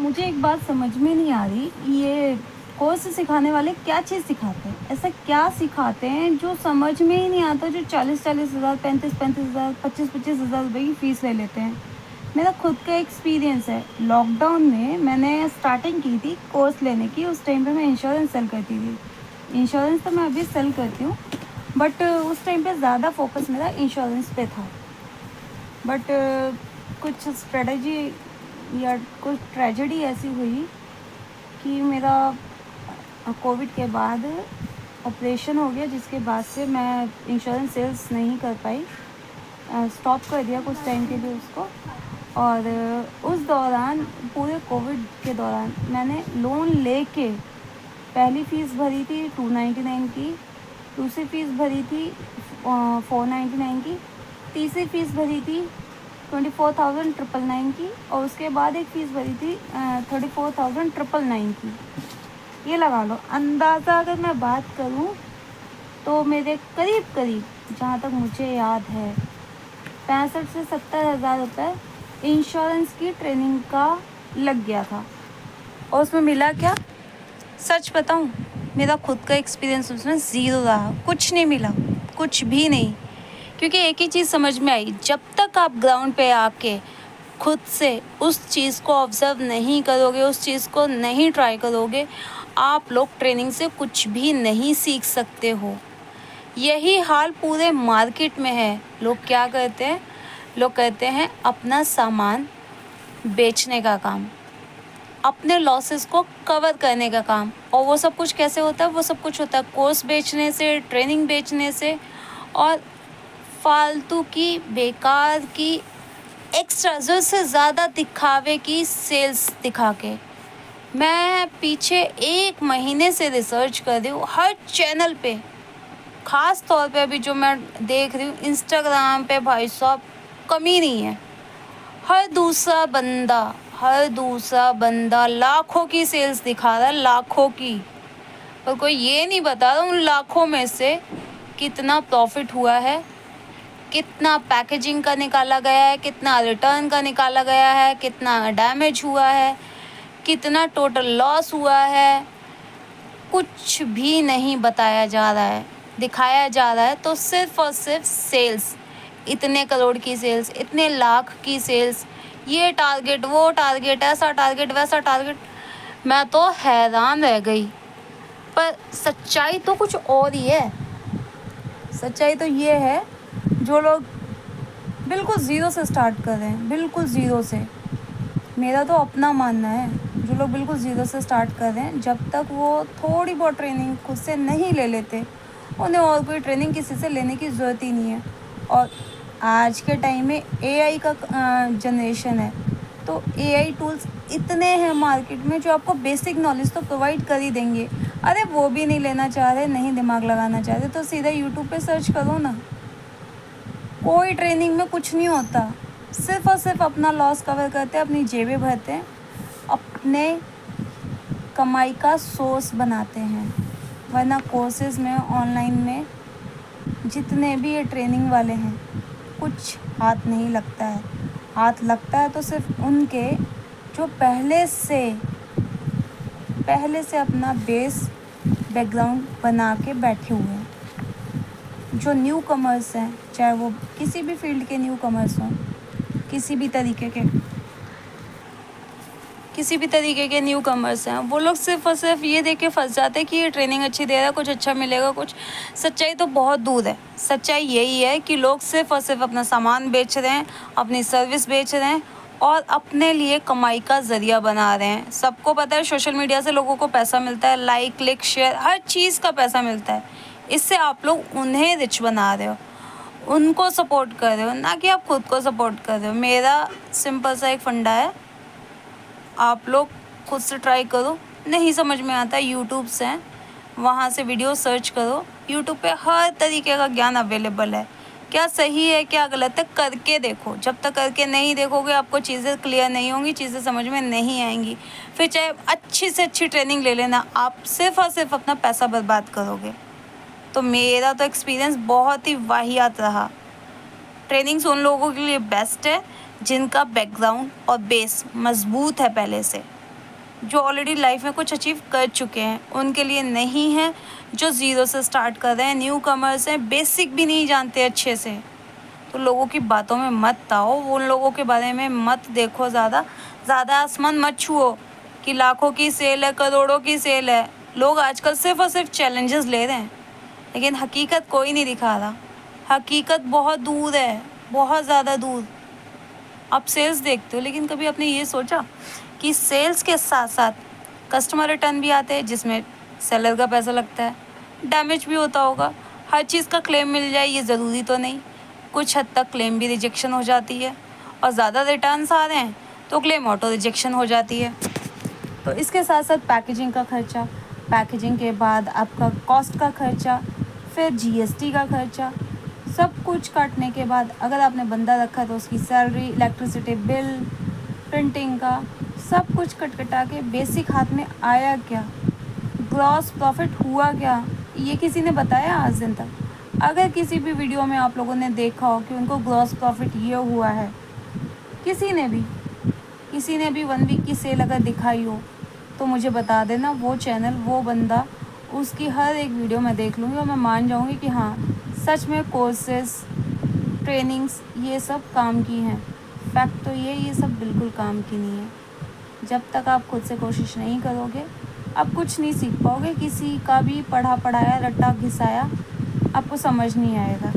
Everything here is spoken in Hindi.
मुझे एक बात समझ में नहीं आ रही, ये कोर्स सिखाने वाले क्या चीज़ सिखाते हैं? ऐसा क्या सिखाते हैं जो समझ में ही नहीं आता, जो 40-40 हज़ार, 35-35 हज़ार, 25-25 हज़ार रुपये की फ़ीस ले लेते हैं। मेरा खुद का एक्सपीरियंस है, लॉकडाउन में मैंने स्टार्टिंग की थी कोर्स लेने की। उस टाइम पे मैं इंश्योरेंस सेल करती थी। इंश्योरेंस तो मैं अभी सेल करती हूँ, बट उस टाइम पे ज़्यादा फोकस मेरा इंश्योरेंस पे था। बट कुछ स्ट्रेटजी या कुछ ट्रेजेडी ऐसी हुई कि मेरा कोविड के बाद ऑपरेशन हो गया, जिसके बाद से मैं इंश्योरेंस सेल्स नहीं कर पाई, स्टॉप कर दिया कुछ टाइम के लिए उसको। और उस दौरान, पूरे कोविड के दौरान, मैंने लोन लेके पहली फ़ीस भरी थी 299 की, दूसरी फ़ीस भरी थी 499 की, तीसरी फ़ीस भरी थी 24,999 की, और उसके बाद एक फ़ीस भरी थी 34,999 की। ये लगा लो अंदाज़ा, अगर मैं बात करूँ तो मेरे करीब करीब, जहाँ तक मुझे याद है, 65 से 70 हज़ार रुपये इंश्योरेंस की ट्रेनिंग का लग गया था। और उसमें मिला क्या? सच बताऊँ, मेरा खुद का एक्सपीरियंस उसमें ज़ीरो रहा, कुछ नहीं मिला, कुछ भी नहीं। क्योंकि एक ही चीज़ समझ में आई, जब तक आप ग्राउंड पे आके खुद से उस चीज़ को ऑब्ज़र्व नहीं करोगे, उस चीज़ को नहीं ट्राई करोगे, आप लोग ट्रेनिंग से कुछ भी नहीं सीख सकते हो। यही हाल पूरे मार्केट में है। लोग क्या करते हैं? लोग करते हैं अपना सामान बेचने का काम, अपने लॉसेस को कवर करने का काम। और वो सब कुछ कैसे होता है? वो सब कुछ होता है कोर्स बेचने से, ट्रेनिंग बेचने से, और फालतू की, बेकार की, एक्स्ट्रा ज़रूरत से ज़्यादा दिखावे की सेल्स दिखा के। मैं पीछे 1 महीने से रिसर्च कर रही हूँ हर चैनल पे, ख़ास तौर पे अभी जो मैं देख रही हूँ इंस्टाग्राम पे, भाई साहब कमी नहीं है। हर दूसरा बंदा लाखों की सेल्स दिखा रहा है, लाखों की। पर कोई ये नहीं बता रहा उन लाखों में से कितना प्रॉफिट हुआ है, कितना पैकेजिंग का निकाला गया है, कितना रिटर्न का निकाला गया है, कितना डैमेज हुआ है, कितना टोटल लॉस हुआ है। कुछ भी नहीं बताया जा रहा है, दिखाया जा रहा है तो सिर्फ और सिर्फ सेल्स। इतने करोड़ की सेल्स, इतने लाख की सेल्स, ये टारगेट, वो टारगेट, ऐसा टारगेट, वैसा टारगेट। मैं तो हैरान रह गई। पर सच्चाई तो कुछ और ही है। सच्चाई तो ये है, जो लोग बिल्कुल ज़ीरो से स्टार्ट कर रहे हैं, बिल्कुल ज़ीरो से, मेरा तो अपना मानना है, जो लोग बिल्कुल ज़ीरो से स्टार्ट कर रहे हैं, जब तक वो थोड़ी बहुत ट्रेनिंग खुद से नहीं ले लेते, उन्हें और कोई ट्रेनिंग किसी से लेने की ज़रूरत ही नहीं है। और आज के टाइम में एआई का जनरेशन है, तो एआई टूल्स इतने हैं मार्केट में जो आपको बेसिक नॉलेज तो प्रोवाइड कर ही देंगे। अरे वो भी नहीं लेना चाह रहे, नहीं दिमाग लगाना चाह रहे, तो सीधा यूट्यूब पे सर्च करो ना। कोई ट्रेनिंग में कुछ नहीं होता, सिर्फ और सिर्फ अपना लॉस कवर करते हैं, अपनी जेबें भरते हैं, अपने कमाई का सोर्स बनाते हैं। वरना कोर्सेज़ में, ऑनलाइन में जितने भी ये ट्रेनिंग वाले हैं, कुछ हाथ नहीं लगता है। हाथ लगता है तो सिर्फ उनके जो पहले से अपना बेस बैकग्राउंड बना के बैठे हुए हैं। जो न्यू कमर्स हैं, चाहे वो किसी भी फील्ड के न्यू कमर्स हों, किसी भी तरीके के न्यू कमर्स हैं, वो लोग सिर्फ और सिर्फ ये देख के फंस जाते हैं कि ये ट्रेनिंग अच्छी दे रहा है, कुछ अच्छा मिलेगा, कुछ। सच्चाई तो बहुत दूर है। सच्चाई यही है कि लोग सिर्फ और सिर्फ अपना सामान बेच रहे हैं, अपनी सर्विस बेच रहे हैं, और अपने लिए कमाई का ज़रिया बना रहे हैं। सबको पता है सोशल मीडिया से लोगों को पैसा मिलता है, लाइक, क्लिक, शेयर, हर चीज़ का पैसा मिलता है। इससे आप लोग उन्हें रिच बना रहे हो, उनको सपोर्ट कर रहे हो, ना कि आप खुद को सपोर्ट कर रहे हो। मेरा सिंपल सा एक फंडा है, आप लोग खुद से ट्राई करो। नहीं समझ में आता, यूट्यूब्स हैं, वहाँ से वीडियो सर्च करो। यूट्यूब पे हर तरीके का ज्ञान अवेलेबल है, क्या सही है क्या गलत है करके देखो। जब तक करके नहीं देखोगे आपको चीज़ें क्लियर नहीं होंगी, चीज़ें समझ में नहीं आएंगी। फिर चाहे अच्छी से अच्छी ट्रेनिंग ले लेना, आप सिर्फ और सिर्फ अपना पैसा बर्बाद करोगे। तो मेरा तो एक्सपीरियंस बहुत ही वाहियात रहा। ट्रेनिंग्स उन लोगों के लिए बेस्ट है जिनका बैकग्राउंड और बेस मज़बूत है पहले से। जो ऑलरेडी लाइफ में कुछ अचीव कर चुके हैं, उनके लिए नहीं है। जो ज़ीरो से स्टार्ट कर रहे हैं, न्यू कमर्स हैं, बेसिक भी नहीं जानते अच्छे से, तो लोगों की बातों में मत आओ, उन लोगों के बारे में मत देखो, ज़्यादा आसमान मत छुओ कि लाखों की सेल है, करोड़ों की सेल है। लोग आजकल सिर्फ और सिर्फ चैलेंजेस ले रहे हैं, लेकिन हकीकत कोई नहीं दिखा रहा। हकीकत बहुत दूर है, बहुत ज़्यादा दूर। आप सेल्स देखते हो, लेकिन कभी आपने ये सोचा कि सेल्स के साथ साथ कस्टमर रिटर्न भी आते हैं, जिसमें सेलर का पैसा लगता है, डैमेज भी होता होगा। हर चीज़ का क्लेम मिल जाए ये ज़रूरी तो नहीं, कुछ हद तक क्लेम भी रिजेक्शन हो जाती है, और ज़्यादा रिटर्न्स आ रहे हैं तो क्लेम ऑटो रिजेक्शन हो जाती है। तो इसके साथ साथ पैकेजिंग का खर्चा, पैकेजिंग के बाद आपका कॉस्ट का खर्चा, फिर जीएसटी का खर्चा, सब कुछ काटने के बाद अगर आपने बंदा रखा तो उसकी सैलरी, इलेक्ट्रिसिटी बिल, प्रिंटिंग का, सब कुछ कटा के बेसिक हाथ में आया क्या, ग्रॉस प्रॉफिट हुआ क्या, ये किसी ने बताया आज दिन तक? अगर किसी भी वीडियो में आप लोगों ने देखा हो कि उनको ग्रॉस प्रॉफिट ये हुआ है, किसी ने भी 1 वीक की सेल अगर दिखाई हो तो मुझे बता देना। वो चैनल, वो बंदा, उसकी हर एक वीडियो मैं देख लूँगी और मैं मान जाऊँगी कि हाँ, सच में कोर्सेस, ट्रेनिंग्स ये सब काम की हैं। फैक्ट तो ये सब बिल्कुल काम की नहीं है। जब तक आप खुद से कोशिश नहीं करोगे, आप कुछ नहीं सीख पाओगे। किसी का भी पढ़ाया रट्टा घिसाया आपको समझ नहीं आएगा।